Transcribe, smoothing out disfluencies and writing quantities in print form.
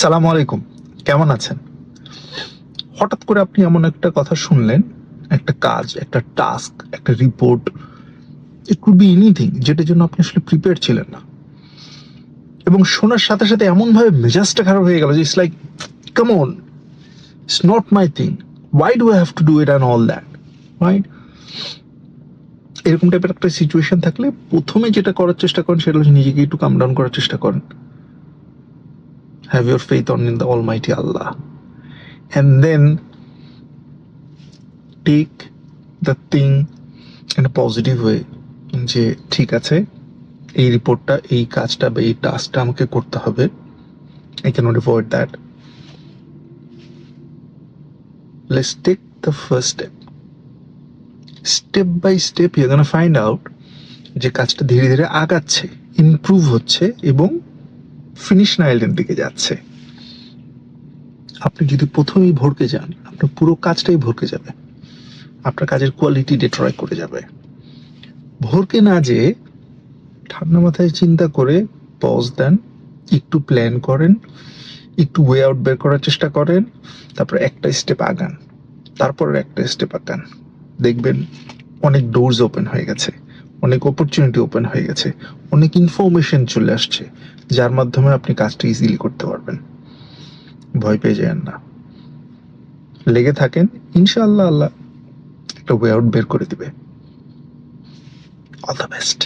সালাম আলাইকুম, কেমন আছেন? হঠাৎ করে আপনি এমন একটা কথা শুনলেন, একটা কাজ, একটা টাস্ক, একটা report, it could be anything যেটার জন্য আপনি আসলে প্রিপেয়ার ছিলেন না। এবং শোনার সাথে সাথে এমনভাবে মেজাজটা খারাপ হয়ে গেল যে it's like, come on, it's not my thing, why do I have to do it and all that, right? এরকম টাইপের একটা সিচুয়েশন থাকলে প্রথমে যেটা করার চেষ্টা করেন সেটা হচ্ছে নিজেকে একটু কাম ডাউন করার চেষ্টা করেন। Have your faith on in the almighty Allah, and then take the thing in a positive way, যে ঠিক আছে, এই রিপোর্টটা, এই কাজটা বা এই টাস্কটা আমাকে করতে হবে। I cannot avoid that. Let's take the first step. Step by step you gonna find out যে কাজটা ধীরে ধীরে আগাচ্ছে, ইমপ্রুভ হচ্ছে এবং ফিনিশ লাইনের দিকে যাচ্ছে। আপনি যদি প্রথমেই ভরকে যান, আপনার পুরো কাজটাই ভরকে যাবে, আপনার কাজের কোয়ালিটি ডিট্রয় করে যাবে। ভরকে না যেয়ে ঠান্ডা মাথায় চিন্তা করে পজ দেন, একটু প্ল্যান করেন, একটু ওয়ে আউট বের করার চেষ্টা করেন, তারপর একটা স্টেপ আগান, তারপর একটা স্টেপ আগান। দেখবেন অনেক ডোরস ওপেন হয়ে গেছে, অনেক অপরচুনিটি ওপেন হয়ে গেছে, অনেক ইনফরমেশন চলে আসছে যার মাধ্যমে আপনি কাজটা ইজিলি করতে পারবেন। ভয় পেয়ে যান না, লেগে থাকেন, ইনশাআল্লাহ আল্লাহ একটা ওয়ে আউট বের করে দিবে। All the best.